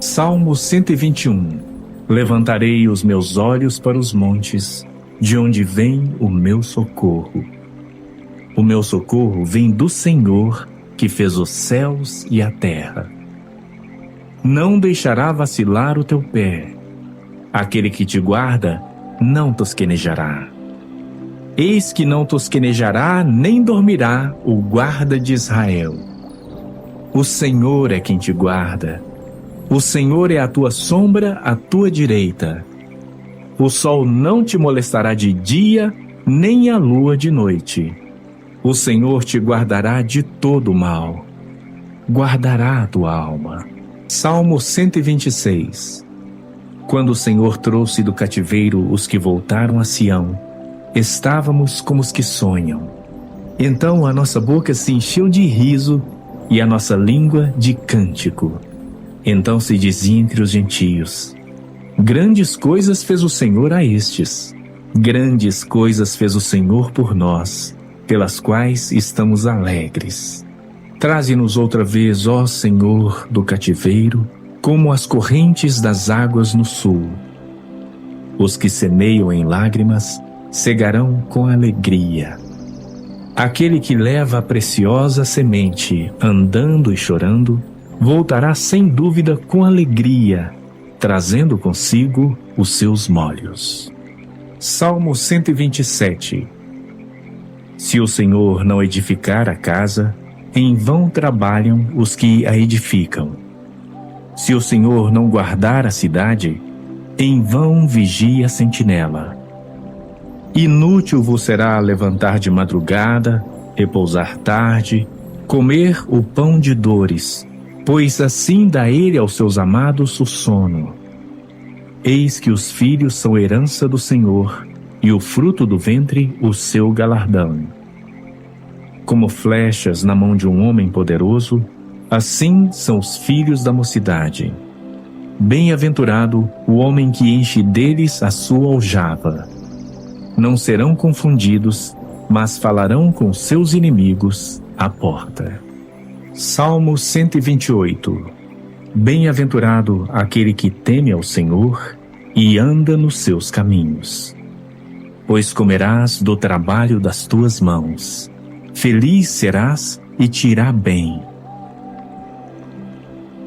Salmo 121. Levantarei os meus olhos para os montes, de onde vem o meu socorro. O meu socorro vem do Senhor, que fez os céus e a terra. Não deixará vacilar o teu pé. Aquele que te guarda não tosquenejará. Eis que não tosquenejará nem dormirá o guarda de Israel. O Senhor é quem te guarda. O Senhor é a tua sombra à tua direita. O sol não te molestará de dia, nem a lua de noite. O Senhor te guardará de todo mal. Guardará a tua alma. Salmo 126. Quando o Senhor trouxe do cativeiro os que voltaram a Sião, estávamos como os que sonham. Então a nossa boca se encheu de riso e a nossa língua de cântico. Então se dizia entre os gentios: grandes coisas fez o Senhor a estes. Grandes coisas fez o Senhor por nós, pelas quais estamos alegres. Traze-nos outra vez, ó Senhor, do cativeiro, como as correntes das águas no sul. Os que semeiam em lágrimas cegarão com alegria. Aquele que leva a preciosa semente, andando e chorando, voltará sem dúvida com alegria, trazendo consigo os seus molhos. Salmo 127. Se o Senhor não edificar a casa, em vão trabalham os que a edificam. Se o Senhor não guardar a cidade, em vão vigia a sentinela. Inútil vos será levantar de madrugada, repousar tarde, comer o pão de dores, pois assim dá ele aos seus amados o sono. Eis que os filhos são herança do Senhor, e o fruto do ventre o seu galardão. Como flechas na mão de um homem poderoso, assim são os filhos da mocidade. Bem-aventurado o homem que enche deles a sua aljava. Não serão confundidos, mas falarão com seus inimigos à porta. Salmo 128. Bem-aventurado aquele que teme ao Senhor e anda nos seus caminhos. Pois comerás do trabalho das tuas mãos. Feliz serás e te irá bem.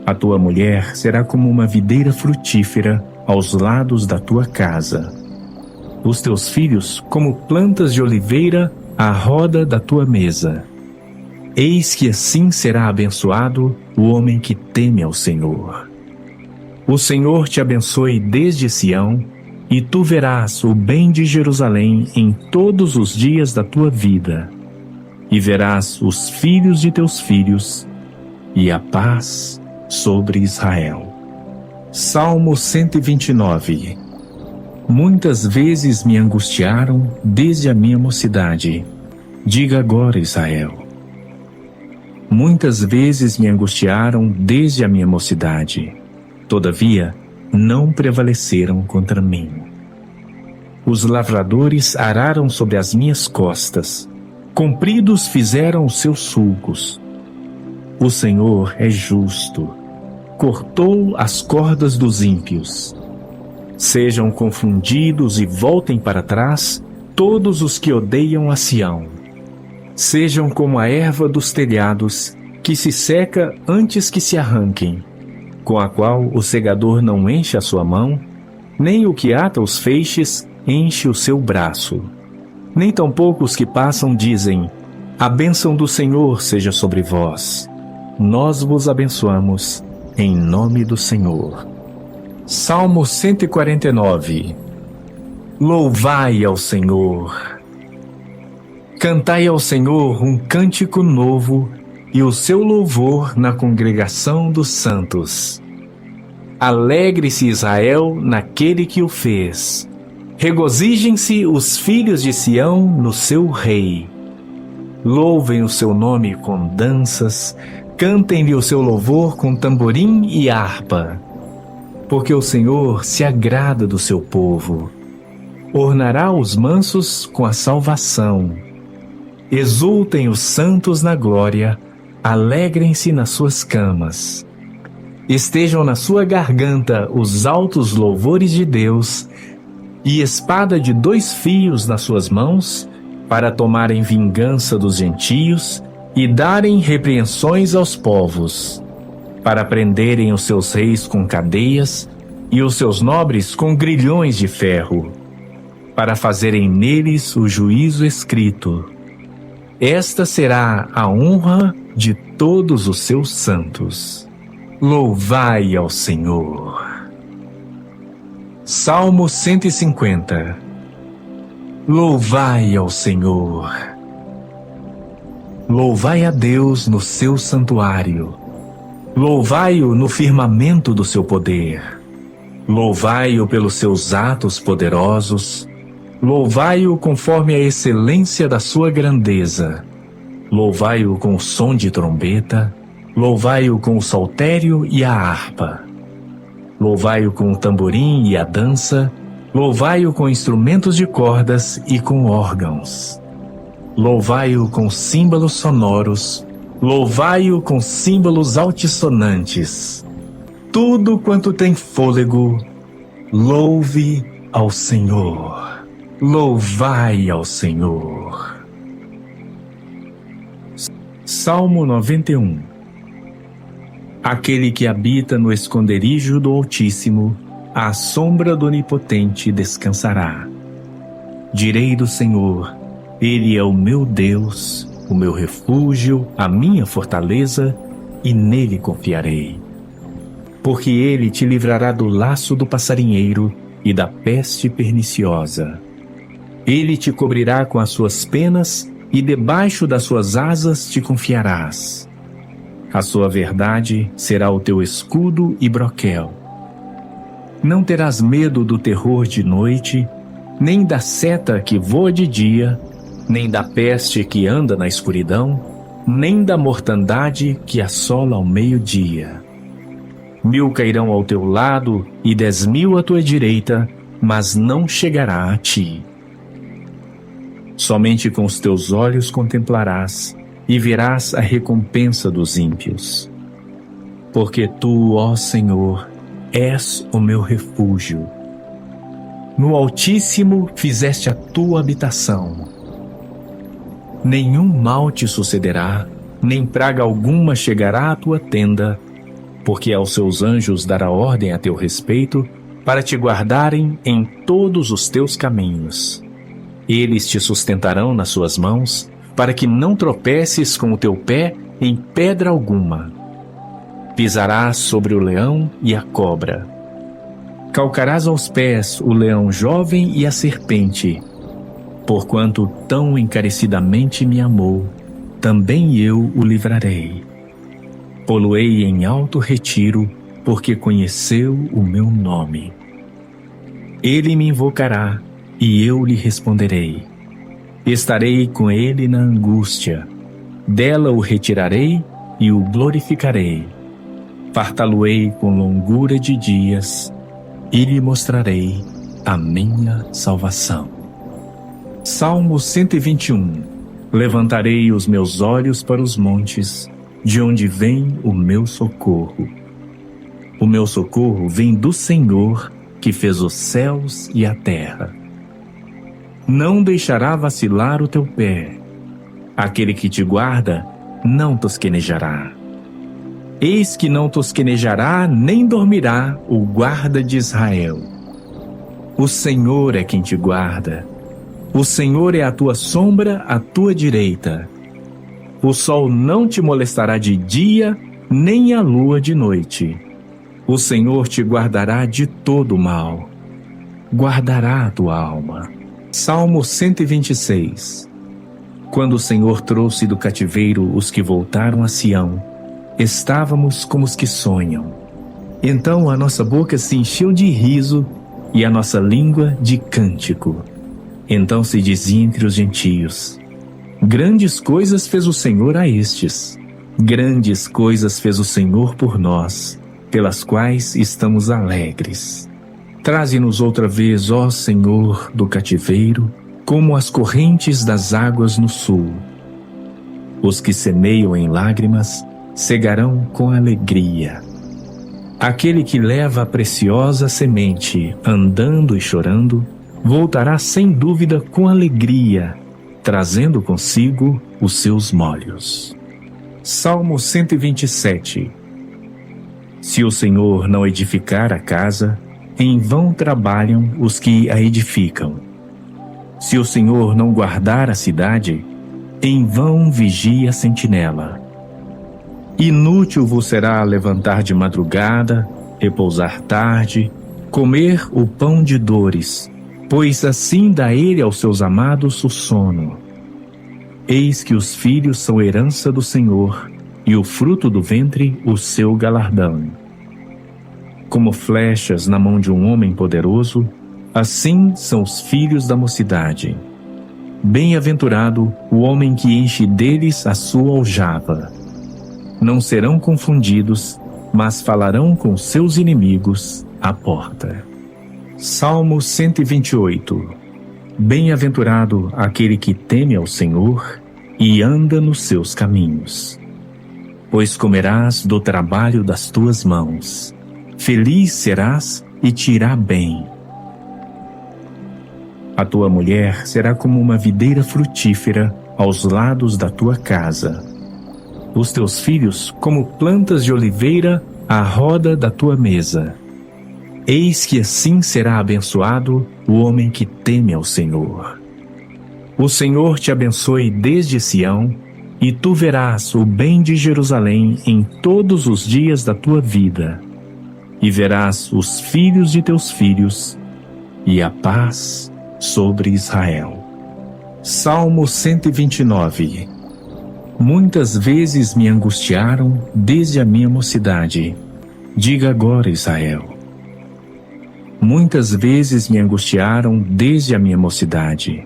A tua mulher será como uma videira frutífera aos lados da tua casa. Os teus filhos como plantas de oliveira à roda da tua mesa. Eis que assim será abençoado o homem que teme ao Senhor. O Senhor te abençoe desde Sião, e tu verás o bem de Jerusalém em todos os dias da tua vida. E verás os filhos de teus filhos, e a paz sobre Israel. Salmo 129. Muitas vezes me angustiaram desde a minha mocidade. Diga agora, Israel. Muitas vezes me angustiaram desde a minha mocidade. Todavia, não prevaleceram contra mim. Os lavradores araram sobre as minhas costas. Compridos fizeram os seus sulcos. O Senhor é justo, cortou as cordas dos ímpios. Sejam confundidos e voltem para trás todos os que odeiam a Sião. Sejam como a erva dos telhados, que se seca antes que se arranquem, com a qual o segador não enche a sua mão, nem o que ata os feixes enche o seu braço. Nem tampouco os que passam dizem: a bênção do Senhor seja sobre vós. Nós vos abençoamos, em nome do Senhor. Salmo 149. Louvai ao Senhor. Cantai ao Senhor um cântico novo, e o seu louvor na congregação dos santos. Alegre-se Israel naquele que o fez. Regozijem-se os filhos de Sião no seu rei. Louvem o seu nome com danças, cantem-lhe o seu louvor com tamborim e harpa. Porque o Senhor se agrada do seu povo. Ornará os mansos com a salvação. Exultem os santos na glória, alegrem-se nas suas camas. Estejam na sua garganta os altos louvores de Deus, e espada de 2 fios nas suas mãos, para tomarem vingança dos gentios e darem repreensões aos povos, para prenderem os seus reis com cadeias e os seus nobres com grilhões de ferro, para fazerem neles o juízo escrito. Esta será a honra de todos os seus santos. Louvai ao Senhor. Salmo 150. Louvai ao Senhor. Louvai a Deus no seu santuário. Louvai-o no firmamento do seu poder. Louvai-o pelos seus atos poderosos. Louvai-o conforme a excelência da sua grandeza. Louvai-o com o som de trombeta. Louvai-o com o saltério e a harpa. Louvai-o com o tamborim e a dança. Louvai-o com instrumentos de cordas e com órgãos. Louvai-o com símbolos sonoros. Louvai-o com símbolos altissonantes. Tudo quanto tem fôlego, louve ao Senhor. Louvai ao Senhor. Salmo 91. Aquele que habita no esconderijo do Altíssimo, à sombra do Onipotente descansará. Direi do Senhor: Ele é o meu Deus, o meu refúgio, a minha fortaleza, e nele confiarei. Porque ele te livrará do laço do passarinheiro e da peste perniciosa. Ele te cobrirá com as suas penas, e debaixo das suas asas te confiarás. A sua verdade será o teu escudo e broquel. Não terás medo do terror de noite, nem da seta que voa de dia, nem da peste que anda na escuridão, nem da mortandade que assola ao meio-dia. 1000 cairão ao teu lado e 10.000 à tua direita, mas não chegará a ti. Somente com os teus olhos contemplarás e verás a recompensa dos ímpios. Porque tu, ó Senhor, és o meu refúgio. No Altíssimo fizeste a tua habitação. Nenhum mal te sucederá, nem praga alguma chegará à tua tenda, porque aos seus anjos dará ordem a teu respeito, para te guardarem em todos os teus caminhos. Eles te sustentarão nas suas mãos, para que não tropeces com o teu pé em pedra alguma. Pisarás sobre o leão e a cobra. Calcarás aos pés o leão jovem e a serpente. Porquanto tão encarecidamente me amou, também eu o livrarei. Pô-lo-ei em alto retiro, porque conheceu o meu nome. Ele me invocará, e eu lhe responderei. Estarei com ele na angústia. Dela o retirarei e o glorificarei. Fartá-lo-ei com longura de dias, e lhe mostrarei a minha salvação. Salmo 121. Levantarei os meus olhos para os montes, de onde vem o meu socorro. O meu socorro vem do Senhor, que fez os céus e a terra. Não deixará vacilar o teu pé. Aquele que te guarda não tosquenejará. Eis que não tosquenejará nem dormirá o guarda de Israel. O Senhor é quem te guarda. O Senhor é a tua sombra à tua direita. O sol não te molestará de dia, nem a lua de noite. O Senhor te guardará de todo o mal. Guardará a tua alma. Salmo 126. Quando o Senhor trouxe do cativeiro os que voltaram a Sião, estávamos como os que sonham. Então a nossa boca se encheu de riso e a nossa língua de cântico. Então se dizia entre os gentios: grandes coisas fez o Senhor a estes. Grandes coisas fez o Senhor por nós, pelas quais estamos alegres. Traze-nos outra vez, ó Senhor, do cativeiro, como as correntes das águas no sul. Os que semeiam em lágrimas cegarão com alegria. Aquele que leva a preciosa semente, andando e chorando, voltará sem dúvida com alegria, trazendo consigo os seus molhos. Salmo 127. Se o Senhor não edificar a casa, em vão trabalham os que a edificam. Se o Senhor não guardar a cidade, em vão vigia a sentinela. Inútil vos será levantar de madrugada, repousar tarde, comer o pão de dores, pois assim dá ele aos seus amados o sono. Eis que os filhos são herança do Senhor, e o fruto do ventre o seu galardão. Como flechas na mão de um homem poderoso, assim são os filhos da mocidade. Bem-aventurado o homem que enche deles a sua aljava. Não serão confundidos, mas falarão com seus inimigos à porta. Salmo 128. Bem-aventurado aquele que teme ao Senhor e anda nos seus caminhos. Pois comerás do trabalho das tuas mãos. Feliz serás e te irá bem. A tua mulher será como uma videira frutífera aos lados da tua casa. Os teus filhos como plantas de oliveira à roda da tua mesa. Eis que assim será abençoado o homem que teme ao Senhor. O Senhor te abençoe desde Sião, e tu verás o bem de Jerusalém em todos os dias da tua vida. E verás os filhos de teus filhos, e a paz sobre Israel. Salmo 129. Muitas vezes me angustiaram desde a minha mocidade. Diga agora, Israel. Muitas vezes me angustiaram desde a minha mocidade.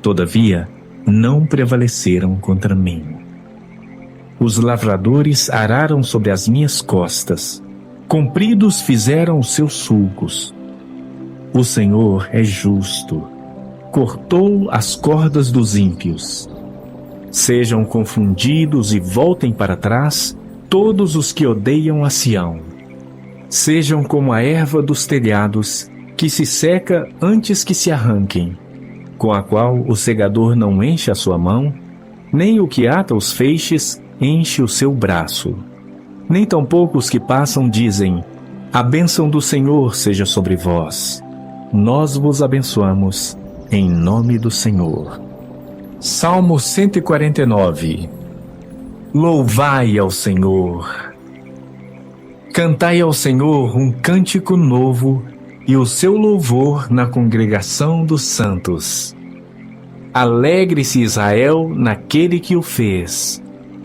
Todavia, não prevaleceram contra mim. Os lavradores araram sobre as minhas costas. Compridos fizeram os seus sulcos. O Senhor é justo. Cortou as cordas dos ímpios. Sejam confundidos e voltem para trás todos os que odeiam a Sião. Sejam como a erva dos telhados, que se seca antes que se arranquem, com a qual o segador não enche a sua mão, nem o que ata os feixes enche o seu braço. Nem tampouco os que passam dizem: a bênção do Senhor seja sobre vós. Nós vos abençoamos, em nome do Senhor. Salmo 149. Louvai ao Senhor. Cantai ao Senhor um cântico novo, e o seu louvor na congregação dos santos. Alegre-se Israel naquele que o fez.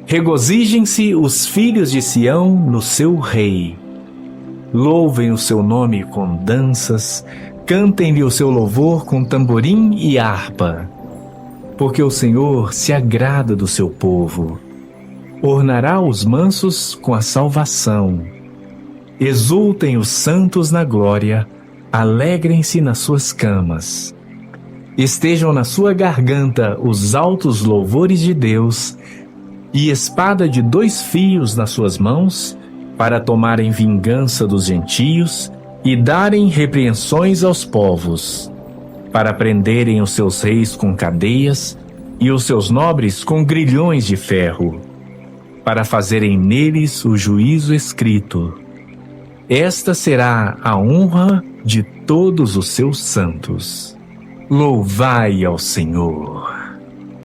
Regozijem-se os filhos de Sião no seu rei. Louvem o seu nome com danças, cantem-lhe o seu louvor com tamborim e harpa. Porque o Senhor se agrada do seu povo. Ornará os mansos com a salvação. Exultem os santos na glória, alegrem-se nas suas camas. Estejam na sua garganta os altos louvores de Deus, e espada de 2 fios nas suas mãos, para tomarem vingança dos gentios e darem repreensões aos povos, para prenderem os seus reis com cadeias e os seus nobres com grilhões de ferro, para fazerem neles o juízo escrito. Esta será a honra de todos os seus santos. Louvai ao Senhor.